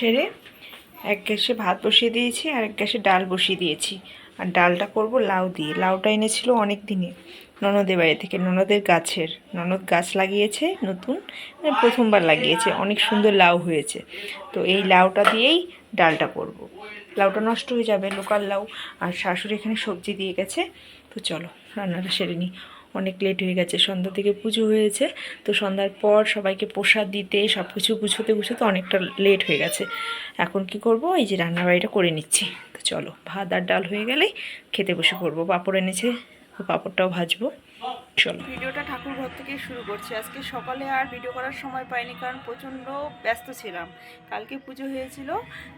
সেরে এক গ্যাসে ভাত বসিয়ে দিয়েছি আর এক গ্যাসে ডাল বসিয়ে দিয়েছি। আর ডালটা করব লাউ দিয়ে। লাউটা এনেছিল অনেক দিনে ননদের বাড়ি থেকে, ননদের গাছের। ননদ গাছ লাগিয়েছে নতুন, মানে প্রথমবার লাগিয়েছে, অনেক সুন্দর লাউ হয়েছে। তো এই লাউটা দিয়েই ডালটা করব। লাউটা নষ্ট হয়ে যাবে, লোকাল লাউ। আর শাশুড়ি এখানে সবজি দিয়ে গেছে। তো চলো রান্নাটা সেরে নিই, অনেক লেট হয়ে গেছে। সন্ধ্যা থেকে পুজো হয়েছে, তো সন্ধ্যার পর সবাইকে প্রসাদ দিতে সব কিছু গুছোতে গুছোতে অনেকটা লেট হয়ে গেছে। এখন কি করব, এই যে রান্নাবাড়িটা করে নিচ্ছি। তো চলো, ভাত আর ডাল হয়ে গেলেই খেতে বসে পড়বো। পাঁপড় এনেছে, তো পাঁপড়টাও ভাজবো। চলো, ভিডিওটা ঠাকুর ঘর থেকে শুরু করছি। আজকে সকালে আর ভিডিও করার সময় পাইনি, কারণ প্রচণ্ড ব্যস্ত ছিলাম। কালকে পুজো হয়েছিল,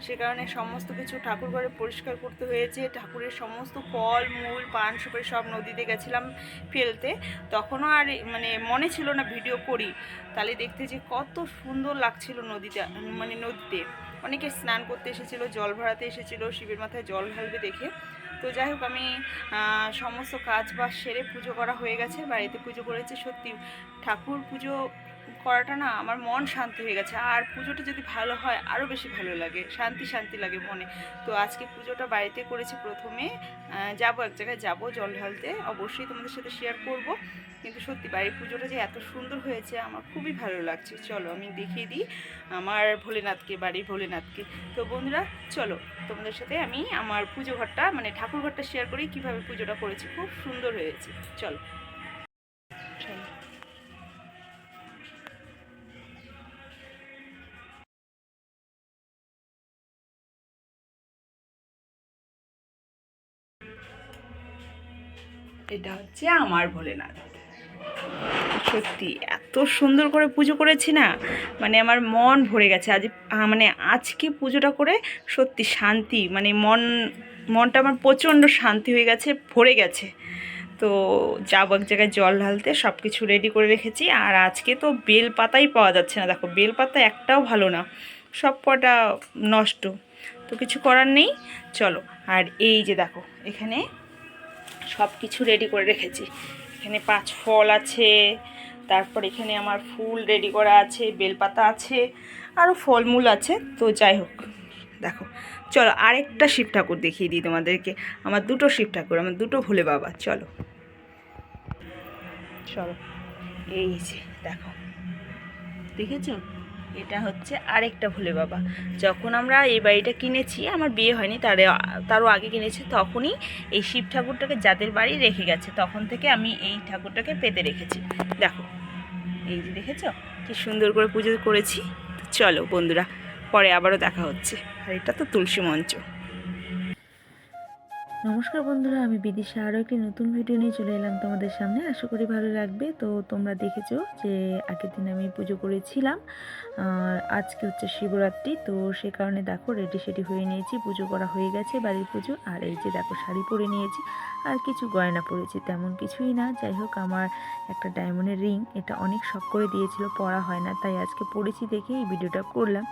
সে কারণে সমস্ত কিছু ঠাকুর ঘরে পরিষ্কার করতে হয়েছে। ঠাকুরের সমস্ত ফল মূল পান সুপারি সব নদীতে গেছিলাম ফেলতে। তখনও আর মানে মনে ছিল না ভিডিও করি। তাহলে দেখতে যে কত সুন্দর লাগছিল নদীতে, মানে নদীতে অনেকে স্নান করতে এসেছিলো, জল ভরাতে এসেছিলো, শিবের মাথায় জল ঢালবে দেখে। তো যাই হোক, আমি সমস্ত কাজ বাজ সেরে পুজো করা হয়ে গেছে, বাড়িতে পুজো করেছি। সত্যি ঠাকুর পুজো করাটা না আমার মন শান্তি হয়ে গেছে। আর পুজোটা যদি ভালো হয় আরও বেশি ভালো লাগে, শান্তি শান্তি লাগে মনে। তো আজকে পুজোটা বাড়িতে করেছি। প্রথমে যাব এক জায়গায়, যাব জল ঢালতে, অবশ্যই তোমাদের সাথে শেয়ার করব। কিন্তু সত্যি বাড়ির পুজোটা যে এত সুন্দর হয়েছে আমার খুবই ভালো লাগছে। চলো আমি দেখিয়ে দিই আমার ভোলেনাথকে, বাড়ির ভোলেনাথকে। তো বন্ধুরা চলো, তোমাদের সাথে আমি আমার পুজো ঘরটা, মানে ঠাকুর ঘরটা শেয়ার করি, কীভাবে পুজোটা করেছি। খুব সুন্দর হয়েছে। চলো চলো। এটা হচ্ছে আমার ভোলেনাথ। সত্যি এত সুন্দর করে পুজো করেছি না, মানে আমার মন ভরে গেছে আজ। মানে আজকে পুজোটা করে সত্যি শান্তি, মানে মনটা আমার প্রচণ্ড শান্তি হয়ে গেছে, ভরে গেছে। তো যাবো এক জায়গায় জল ঢালতে, সব কিছু রেডি করে রেখেছি। আর আজকে তো বেল পাতাই পাওয়া যাচ্ছে না, দেখো বেল পাতা একটাও ভালো না, সব কটা নষ্ট। তো কিছু করার নেই, চলো। আর এই যে দেখো, এখানে সব কিছু রেডি করে রেখেছি। এখানে 5 ফল আছে, তারপর এখানে আমার ফুল রেডি করা আছে, বেলপাতা আছে, আরও ফলমূল আছে। তো যাই হোক, দেখো চলো আরেকটা শিব ঠাকুর দেখিয়ে দিই তোমাদেরকে। আমার দুটো শিব ঠাকুর, আমার দুটো ভোলে বাবা। চলো চলো, এই যে দেখো, দেখেছো? এটা হচ্ছে আরেকটা ভোলে বাবা। যখন আমরা এই বাড়িটা কিনেছি, আমার বিয়ে হয়নি, তারও আগে কিনেছি, তখনই এই শিব ঠাকুরটাকে যাদের বাড়ি রেখে গেছে, তখন থেকে আমি এই ঠাকুরটাকে পেতে রেখেছি। দেখো, এই যে দেখেছো কি সুন্দর করে পুজো করেছি। চলো বন্ধুরা, পরে আবারও দেখা হচ্ছে। আর এটা তো তুলসী মঞ্চ। নমস্কার বন্ধুরা, আমি বিদিশা আরও একটি নতুন ভিডিও নিয়ে চলে এলাম তোমাদের সামনে। আশা করি ভালো লাগবে। তো তোমরা দেখেছো যে আগের দিন আমি পুজো করেছিলাম, আর আজকে হচ্ছে শিবরাত্রি। তো সে কারণে দেখো রেডি সেডি হয়ে নিয়েছি, পুজো করা হয়ে গেছে, বাড়ির পুজো। আর এই যে দেখো শাড়ি পরে নিয়েছি, আর কিছু গয়না পরেছি, তেমন কিছুই না। যাই হোক, আমার একটা ডায়মন্ডের রিং, এটা অনেক শখ করে দিয়েছিল, পরা হয় না, তাই আজকে পরেছি দেখে এই ভিডিওটা করলাম।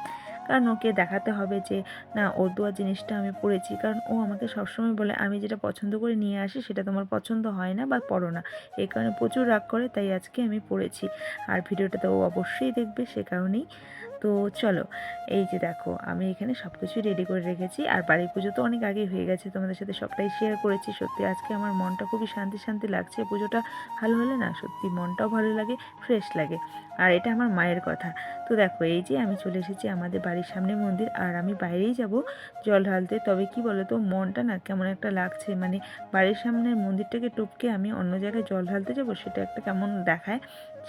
কারণ ওকে দেখাতে হবে যে না, ওর দেওয়া জিনিসটা আমি পরেছি। কারণ ও আমাকে সবসময় বলে আমি যেটা পছন্দ করে নিয়ে আসি সেটা তোমার পছন্দ হয় না বা পরো না, এই কারণে প্রচুর রাগ করে। তাই আজকে আমি পরেছি, আর ভিডিওটা তো ও অবশ্যই দেখবে, সে কারণেই। তো চলো, এই যে দেখো আমি এখানে সব কিছু রেডি করে রেখেছি। আর বাড়ির পুজো তো অনেক আগেই হয়ে গেছে, তোমাদের সাথে সবটাই শেয়ার করেছি। সত্যি আজকে আমার মনটা খুবই শান্তি শান্তি লাগছে। পুজোটা ভালো হলে না সত্যি মনটাও ভালো লাগে, ফ্রেশ লাগে। আর এটা আমার মায়ের কথা। তো দেখো, এই যে আমি চলে এসেছি আমাদের বাড়ির সামনে মন্দির, আর আমি বাইরেই যাব জল ঢালতে। তবে কি বলো তো, মনটা না কেমন একটা লাগছে, মানে বাড়ির সামনের মন্দিরটাকে টপকে আমি অন্য জায়গায় জল ঢালতে যাব, সেটা একটা কেমন দেখায়।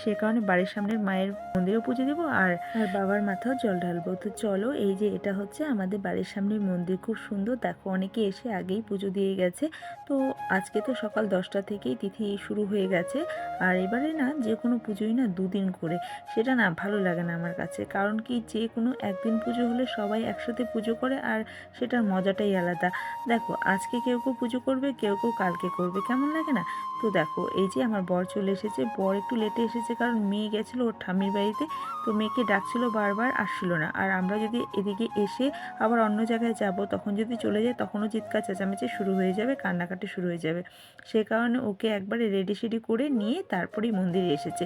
সে কারণে বাড়ির সামনের মায়ের মন্দিরেও পুজো দেবো, আর বাবার মাথাও জল ঢালবো। তো চলো, এই যে এটা হচ্ছে আমাদের বাড়ির সামনের মন্দির, খুব সুন্দর। দেখো অনেকে এসে আগেই পুজো দিয়ে গেছে। তো আজকে তো সকাল 10টা থেকেই তিথি শুরু হয়ে গেছে। আর এবারে না যে কোনো পুজোই না 2 দিন করে, সেটা না ভালো লাগে না আমার কাছে। কারণ কি, যে কোনো একদিন পুজো হলে সবাই একসাথে পুজো করে, আর সেটার মজাটাই আলাদা। দেখো আজকে কেউ কেউ পুজো করবে, কেউ কেউ কালকে করবে, কেমন লাগে না? তো দেখো, এই যে আমার বর চলে এসেছে। বর একটু লেটে এসেছে, কারণ মেয়ে গেছিলো ওর ঠাম্মির বাড়িতে। তো মেয়েকে ডাকছিল বারবার, আসছিল না। আর আমরা যদি এদিকে এসে আবার অন্য জায়গায় যাব, তখন যদি চলে যায়, তখনও চিৎকার চেঁচামেচি শুরু হয়ে যাবে, কান্নাকাটি শুরু হয়ে যাবে। সে কারণে ওকে একবারে রেডি সেডি করে নিয়ে তারপরেই মন্দিরে এসেছে।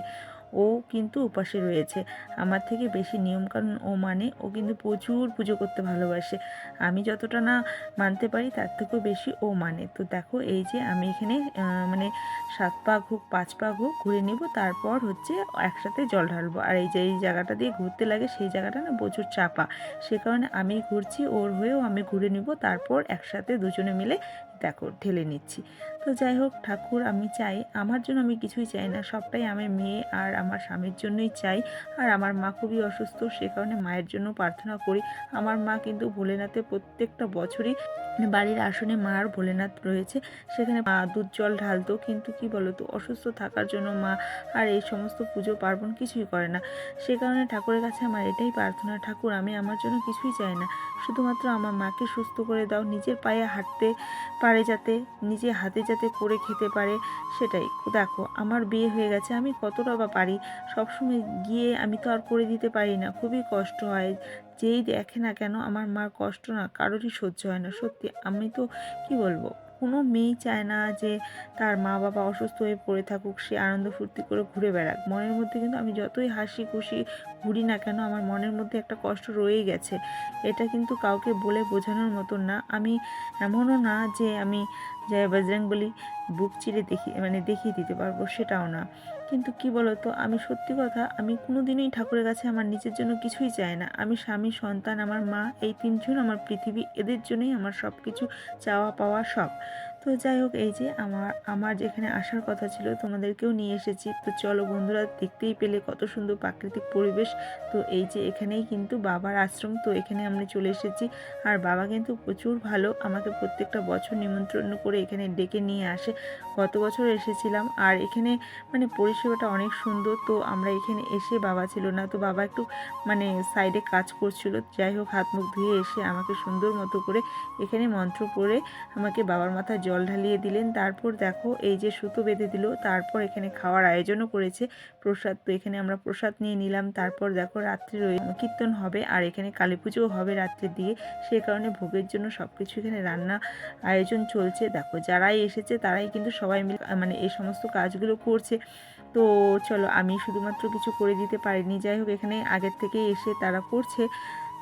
ও কিন্তু উপাসে রয়েছে। আমার থেকে বেশি নিয়মকানুন ও মানে, ও কিন্তু প্রচুর পুজো করতে ভালোবাসে। আমি যতটা না মানতে পারি তার থেকেও বেশি ও মানে। তো দেখো এই যে আমি এখানে মানে 7 পাক হোক 5 পাক হোক ঘুরে নিব, তারপর হচ্ছে একসাথে জল ঢালবো। আর এই যে এই জায়গাটা দিয়ে ঘুরতে লাগে সেই জায়গাটা না প্রচুর চাপা, সে কারণে আমি ঘুরছি, ওর হয়েও আমি ঘুরে নিব, তারপর একসাথে দুজনে মিলে দেখো ঢেলে নিচ্ছি। তো যাই হোক, ঠাকুর আমি চাই, আমার জন্য আমি কিছুই চাই না, সবটাই আমার মেয়ে আর আমার স্বামীর জন্যই চাই। আর আমার মা খুবই অসুস্থ, সে কারণে মায়ের জন্য প্রার্থনা করি। আমার মা কিন্তু ভোলেনাথে প্রত্যেকটা বছরই বাড়ির আসনে মা আর ভোলেনাথ রয়েছে, সেখানে মা দুধ জল ঢালতো, কিন্তু কি বলতো অসুস্থ থাকার জন্য মা আর এই সমস্ত পুজো পার্বণ কিছুই করে না। সে কারণে ঠাকুরের কাছে আমার এটাই প্রার্থনা, ঠাকুর আমি আমার জন্য কিছুই চাই না, শুধুমাত্র আমার মাকে সুস্থ করে দাও, নিজের পায়ে হাঁটতে পারে যাতে, নিজে হাতে যাতে করে খেতে পারে, সেটাই। দেখো আমার বিয়ে হয়ে গেছে, আমি কতটা বা পারি, সবসময় গিয়ে আমি তো আর করে দিতে পারি না, খুবই কষ্ট হয়। যেই দেখে না কেন আমার মার কষ্ট না কারোরই সহ্য হয় না। সত্যি আমি তো কি বলবো, কোনো মেয়েই চায় না যে তার মা বাবা অসুস্থ হয়ে পড়ে থাকুক, সে আনন্দ ফুর্তি করে ঘুরে বেড়াক। মনের মধ্যে কিন্তু আমি যতই হাসি খুশি ঘুরি না কেন, আমার মনের মধ্যে একটা কষ্ট রয়েই গেছে। এটা কিন্তু কাউকে বলে বোঝানোর মতন না। আমি এমনও না যে আমি জয় বজরংবলী বুক চিরে দেখিয়ে দিতে পারবো, সেটাও না। কিন্তু কি বলতো, আমি সত্যি কথা, আমি কোনো দিনই ঠাকুরের কাছে আমার নিজের জন্য কিছুই চাই না। আমি স্বামী, সন্তান, আমার মা, এই তিনজন আমার পৃথিবী, এদের জন্যই আমার সব কিছু চাওয়া পাওয়া সব। তো যাই হোক, এই যে আমার যেখানে আসার কথা ছিল তোমাদেরকেও নিয়ে এসেছি। তো চলো বন্ধুরা, দেখতেই পেলে কত সুন্দর প্রাকৃতিক পরিবেশ। তো এই যে এখানেই কিন্তু বাবার আশ্রম, তো এখানে আমরা চলে এসেছি। আর বাবা কিন্তু প্রচুর ভালো, আমাকে প্রত্যেকটা বছর নিমন্ত্রণ করে এখানে ডেকে নিয়ে আসে। গত বছর এসেছিলাম, আর এখানে মানে পরিষেবাটা অনেক সুন্দর। তো আমরা এখানে এসে, বাবা ছিল না, তো বাবা একটু মানে সাইডে কাজ করছিল, যাই হোক হাত মুখ ধুয়ে এসে আমাকে সুন্দর মতো করে এখানে মন্ত্র পড়ে আমাকে বাবার মাথায় জল ঢালিয়ে দিলেন। তারপর দেখো এই যে সুতো বেঁধে দিল, তারপর এখানে খাওয়ার আয়োজনও করেছে, প্রসাদ। তো এখানে আমরা প্রসাদ নিয়ে নিলাম। তারপর দেখো রাত্রে কীর্তন হবে, আর এখানে কালী পুজোও হবে রাত্রের দিকে, সেই কারণে ভোগের জন্য সব কিছু এখানে রান্না আয়োজন চলছে। দেখো যারাই এসেছে তারাই কিন্তু সবাই মিলে মানে এই সমস্ত কাজগুলো করছে। তো চলো, আমি শুধুমাত্র কিছু করে দিতে পারিনি, যাই হোক এখানে আগের থেকেই এসে তারা করছে।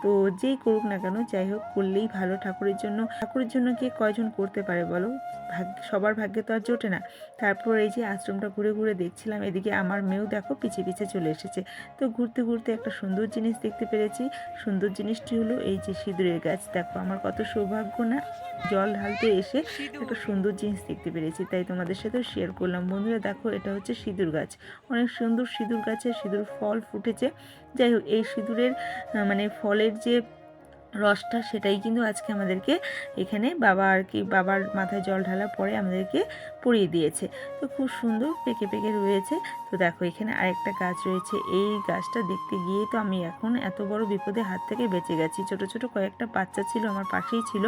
তো যেই করুক না কেন, যাই হোক করলেই ভালো ঠাকুরের জন্য। ঠাকুরের জন্য কে কয়জন করতে পারে বলো, সবার ভাগ্যে তো আর জোটে না। তারপর এই যে আশ্রমটা ঘুরে ঘুরে দেখছিলাম, এদিকে আমার মেয়েও দেখো পিছে পিছে চলে এসেছে। তো ঘুরতে ঘুরতে একটা সুন্দর জিনিস দেখতে পেরেছি। সুন্দর জিনিসটি হলো এই যে সিঁদুরের গাছ। দেখো আমার কত সৌভাগ্য না, জল ঢালতে এসে একটা সুন্দর জিনিস দেখতে পেরেছি, তাই তোমাদের সাথেও শেয়ার করলাম। বন্ধুরা দেখো, এটা হচ্ছে সিঁদুর গাছ, অনেক সুন্দর সিঁদুর গাছে সিঁদুর ফল ফুটেছে। যাই হোক এই সিঁদুরের মানে ফলের যে রসটা, সেটাই কিন্তু আজকে আমাদেরকে এখানে বাবা আর কি, বাবার মাথায় জল ঢালার পরে আমাদেরকে পরিয়ে দিয়েছে। তো খুব সুন্দর পেকে পেকে রয়েছে। তো দেখো এখানে আরেকটা গাছ রয়েছে, এই গাছটা দেখতে গিয়ে তো আমি এখন এত বড় বিপদের হাত থেকে বেঁচে গেছি। ছোট ছোট কয়েকটা বাচ্চা ছিল আমার পাশেই ছিল,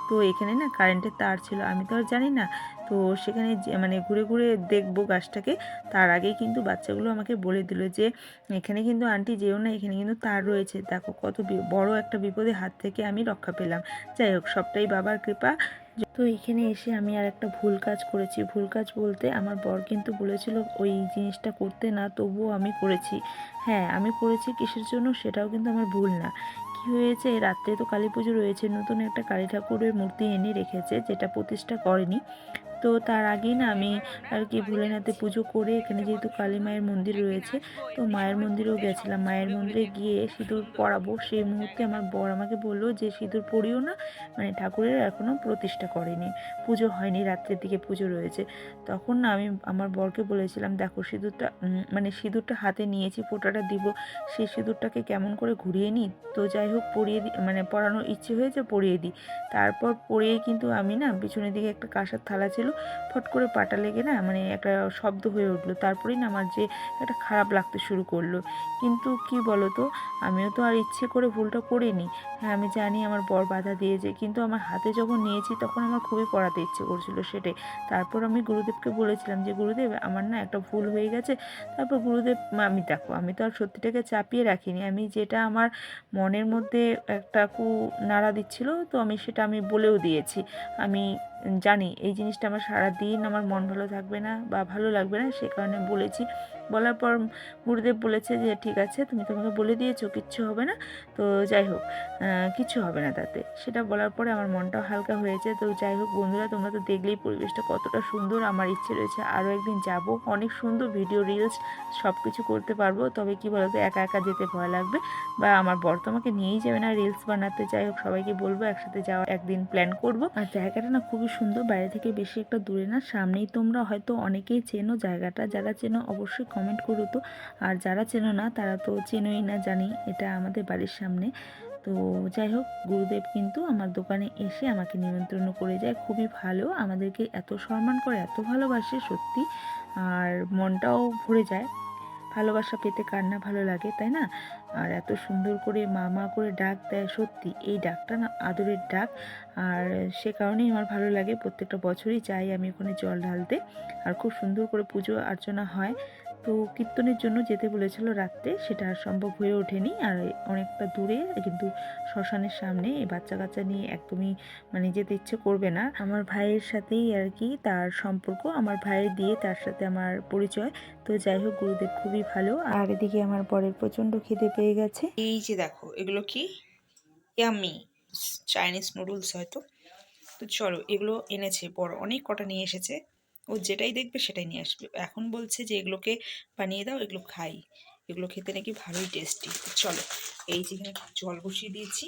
তো এখানে না কারেন্টের তার ছিল, আমি তো আর জানি না। তো সেখানে মানে ঘুরে ঘুরে দেখবো গাছটাকে, তার আগেই কিন্তু বাচ্চাগুলো আমাকে বলে দিল যে এখানে কিন্তু আন্টি যেও না, এখানে কিন্তু তার রয়েছে। দেখো কত বড় একটা বিপদের হাত থেকে আমি রক্ষা পেলাম। যাই হোক সবটাই বাবার কৃপা। তো এখানে এসে আমি আর একটা ভুল কাজ করেছি। ভুল কাজ বলতে, আমার বর কিন্তু বলেছিল ওই জিনিসটা করতে না, তবুও আমি করেছি। হ্যাঁ আমি করেছি, কিসের জন্য সেটাও কিন্তু আমার ভুল না। কি হয়েছে, রাত্রে তো কালী পুজো রয়েছে, নতুন একটা কালী ঠাকুরের মূর্তি এনে রেখেছে, যেটা প্রতিষ্ঠা করেনি। তো তার আগেই না আমি আর কি ভোলেনাথে পুজো করে, এখানে যেহেতু কালী মায়ের মন্দির রয়েছে, তো মায়ের মন্দিরেও গেছিলাম। মায়ের মন্দিরে গিয়ে সিঁদুর পরাবো, সেই মুহূর্তে আমার বর আমাকে বললো যে সিঁদুর পরিও না, মানে ঠাকুরের এখনও প্রতিষ্ঠা করেনি, পুজো হয়নি, রাত্রের দিকে পুজো রয়েছে। তখন না আমি আমার বরকে বলেছিলাম, দেখো সিঁদুরটা মানে সিঁদুরটা হাতে নিয়েছি, ফোঁটাটা দিব, সেই সিঁদুরটাকে কেমন করে ঘুরিয়ে নিই। তো যাই হোক পরিয়ে দিই, মানে পরানোর ইচ্ছে হয়েছে, পরিয়ে দিই। তারপর পরিয়েই কিন্তু আমি না, পিছনের দিকে একটা কাঁসার থালা ছিল, ফট করে পাটা লেগে না মানে একটা শব্দ হয়ে উঠলো। তারপরেই না আমার যে একটা খারাপ লাগতে শুরু করলো। কিন্তু কি বলো তো, আমিও তো আর ইচ্ছে করে ভুলটা করিনি। হ্যাঁ আমি জানি আমার বর বাধা দিয়েছে, কিন্তু আমার হাতে যখন নিয়েছি তখন আমার খুবই পড়াতে ইচ্ছে করছিল, সেটাই। তারপর আমি গুরুদেবকে বলেছিলাম যে গুরুদেব আমার না একটা ভুল হয়ে গেছে। তারপর গুরুদেব, আমি দেখো আমি তো আর সত্যিটাকে চাপিয়ে রাখিনি, আমি যেটা আমার মনের মধ্যে একটা নাড়া দিচ্ছিল, তো আমি সেটা আমি বলেও দিয়েছি। আমি জানি এই জিনিসটা আমার সারা দিন আমার মন ভালো থাকবে না বা ভালো লাগবে না, সে কারণে বলেছি। বলার পর গুরুদেব বলেছে যে ঠিক আছে, তুমি তোমাকে বলে দিয়েছো, কিচ্ছু হবে না। তো যাই হোক, কিচ্ছু হবে না তাতে। সেটা বলার পরে আমার মনটাও হালকা হয়েছে। তো যাই হোক বন্ধুরা, তোমরা তো দেখলেই পরিবেশটা কতটা সুন্দর। আমার ইচ্ছে রয়েছে আরও একদিন যাব, অনেক সুন্দর ভিডিও রিলস সব কিছু করতে পারবো। তবে কি বলতো, একা একা যেতে ভয় লাগবে, বা আমার বর তো আমাকে নিয়েই যাবে না রিলস বানাতে। যাই হোক, সবাইকে বলবো একসাথে যাওয়ার একদিন প্ল্যান করব। আর জায়গাটা না খুবই সুন্দর, বাইরে থেকে বেশি একটা দূরে না, সামনেই। তোমরা হয়তো অনেকেই চেনো জায়গাটা, যারা চেনো অবশ্যই কমেন্ট করো তো। আর যারা চেনো না তারা তো চেনোই না, জানি এটা আমাদের বাড়ির সামনে। তো যাই হোক, গুরুদেব কিন্তু আমার দোকানে এসে আমাকে নিমন্ত্রণ করে যায়, খুবই ভালো, আমাদেরকে এত সম্মান করে, এত ভালোবাসে সত্যি। আর মনটাও ভরে যায়, ভালোবাসা পেতে কার না ভালো লাগে, তাই না? আর এত সুন্দর করে মা মা করে ডাক দেয়, সত্যি এই ডাকটা না আদরের ডাক। আর সে কারণেই আমার ভালো লাগে, প্রত্যেকটা বছরই যাই আমি ওখানে জল ঢালতে। আর খুব সুন্দর করে পুজো অর্চনা হয়। তো কীর্তনের জন্য যেতে বলেছিল রাত্রে, সেটা আর সম্ভব হয়ে ওঠেনি। আর অনেকটা দূরে কিন্তু শ্মশানের সামনে, এই বাচ্চা কাচ্চা নিয়ে একদমই মানে যেতে ইচ্ছে করবে না। আমার ভাইয়ের সাথেই আর কি তার সম্পর্ক, আমার ভাইয়ের দিয়ে তার সাথে আমার পরিচয়। তো যাই হোক, গুরুদেব খুবই ভালো। আর এদিকে আমার বরের প্রচণ্ড খিদে পেয়ে গেছে। এই যে দেখো, এগুলো কি ইয়াম্মি চাইনিজ নুডলস হয়তো। তো চলো, এগুলো এনেছে বড়, অনেক কটা নিয়ে এসেছে। ও যেটাই দেখবে সেটাই নিয়ে আসবে। এখন বলছে যে এগুলোকে বানিয়ে দাও, এগুলো খাই, এগুলো খেতে নাকি ভালোই টেস্টি। চলো, এই যে এখানে জল বসিয়ে দিয়েছি,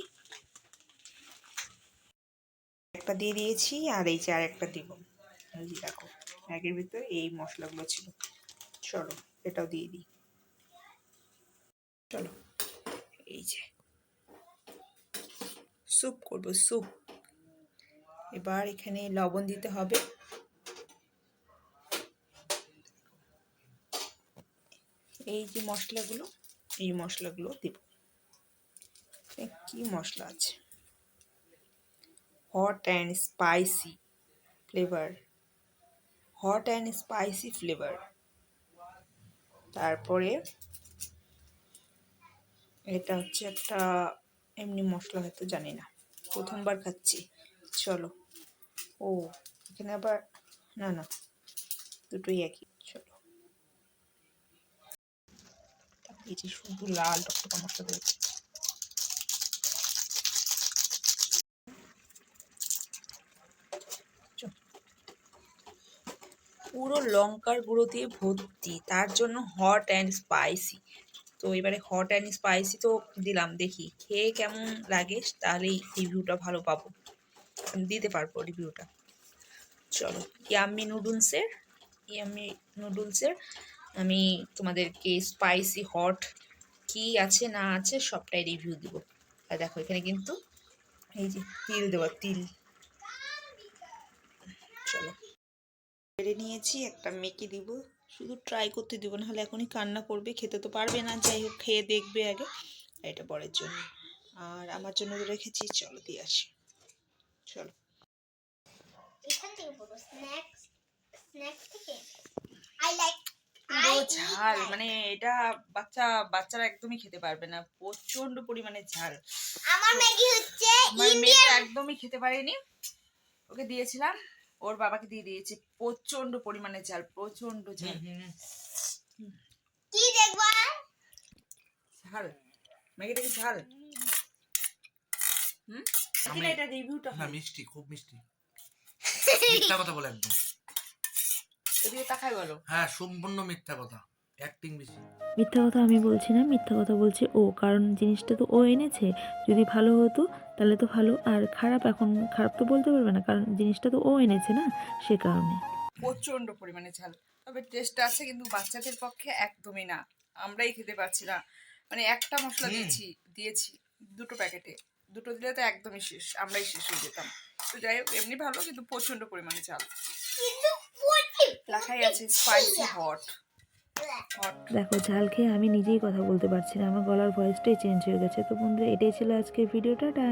একটা দিয়ে দিয়েছি, আর এই যে আর একটা দিব। এই যে দেখো, একের ভিতরে এই মশলাগুলো ছিল। চলো, এটাও দিয়ে দিই। চলো, এই যে স্যুপ করবো, স্যুপ। এবার এখানে লবণ দিতে হবে। এই যে মশলাগুলো, এই মশলাগুলো দেব। কি মশলা আছে, hot and spicy flavour, hot and spicy flavour. তারপরে এটা হচ্ছে একটা এমনি মশলা, হয়তো জানি না, প্রথমবার খাচ্ছি। চলো, ও এখানে আবার না না, দুটোই একই। চলো, এই যে শুধু লাল টকটকা মশলা দিয়েছি। পুরো লঙ্কার গুঁড়ো দিয়ে ভর্তি, তার জন্য হট অ্যান্ড স্পাইসি। তো এবারে হট অ্যান্ড স্পাইসি তো দিলাম, দেখি খেয়ে কেমন লাগে, তাহলেই রিভিউটা ভালো পাবো, দিতে পারবো রিভিউটা। চলো, ইয়াম্মি নুডলসের আমি তোমাদেরকে স্পাইসি হট কি আছে না আছে সবটাই রিভিউ দিব। আর দেখো এখানে কিন্তু এই যে তিল দেওয়া, তিল। চলো, বেড়ে নিয়েছি, একটা মেখে দিব, শুধু ট্রাই করতে দিব, নাহলে এখনই কান্না করবে, খেতে তো পারবে না। যাই হোক, খেয়ে দেখবে আগে। এটা বরের জন্য, আর আমার জন্য রেখেছি। চলো দিয়ে আসি, চলো। এখান থেকে বলো স্ন্যাক্স, স্ন্যাক্স থেকে আই লাইক পুরো ঝাল, মানে এটা বাচ্চারা একদমই খেতে পারবে না, প্রচন্ড পরিমাণে ঝাল। আমার ম্যাগি হচ্ছে আমার মেয়েটা একদমই খেতে পারেনি, ওকে দিয়েছিলাম, ওর বাবাকে দিয়ে দিয়েছি। প্রচন্ড পরিমাণে ঝাল, প্রচন্ড ঝাল। কি দেখবা ঝাল, ম্যাগিটা কি ঝাল? হুম, কিনা এটা রিভিউটা না মিষ্টি, খুব মিষ্টি। মিথ্যা কথা বলে একদম। এদিকে তাকাই বলো। হ্যাঁ, সম্পূর্ণ মিথ্যা কথা, অ্যাক্টিং বেশি। মিথ্যা কথা আমি বলছি না, মিথ্যা কথা বলছে ও, কারণ জিনিসটা তো ও এনেছে। যদি ভালো হতো তাহলে তো ভালো, আর খারাপ, এখন খারাপ তো বলতে পারবে না, কারণ জিনিসটা তো ও এনেছে না, সে কারণে। প্রচন্ড পরিমাণে ঝাল, তবে টেস্ট আছে, কিন্তু বাচ্চাদের পক্ষে একদমই না, আমরাই খেতে পারছি না। মানে একটা মশলা দিয়েছি দুটো প্যাকেটে, দুটো দিলে তো একদমই শেষ, আমরাই শেষ হয়ে যেতাম। তো যাই হোক, এমনি ভালো, কিন্তু প্রচন্ড পরিমাণে ঝাল। লেখাই আছে স্পাইসি হট। দেখো, ঝাল খেয়ে আমি নিজেই কথা বলতে পারছি না, আমার গলার ভয়েসটাই চেঞ্জ হয়ে গেছে। তো বন্ধুরা, এটাই ছিল আজকের ভিডিওটা।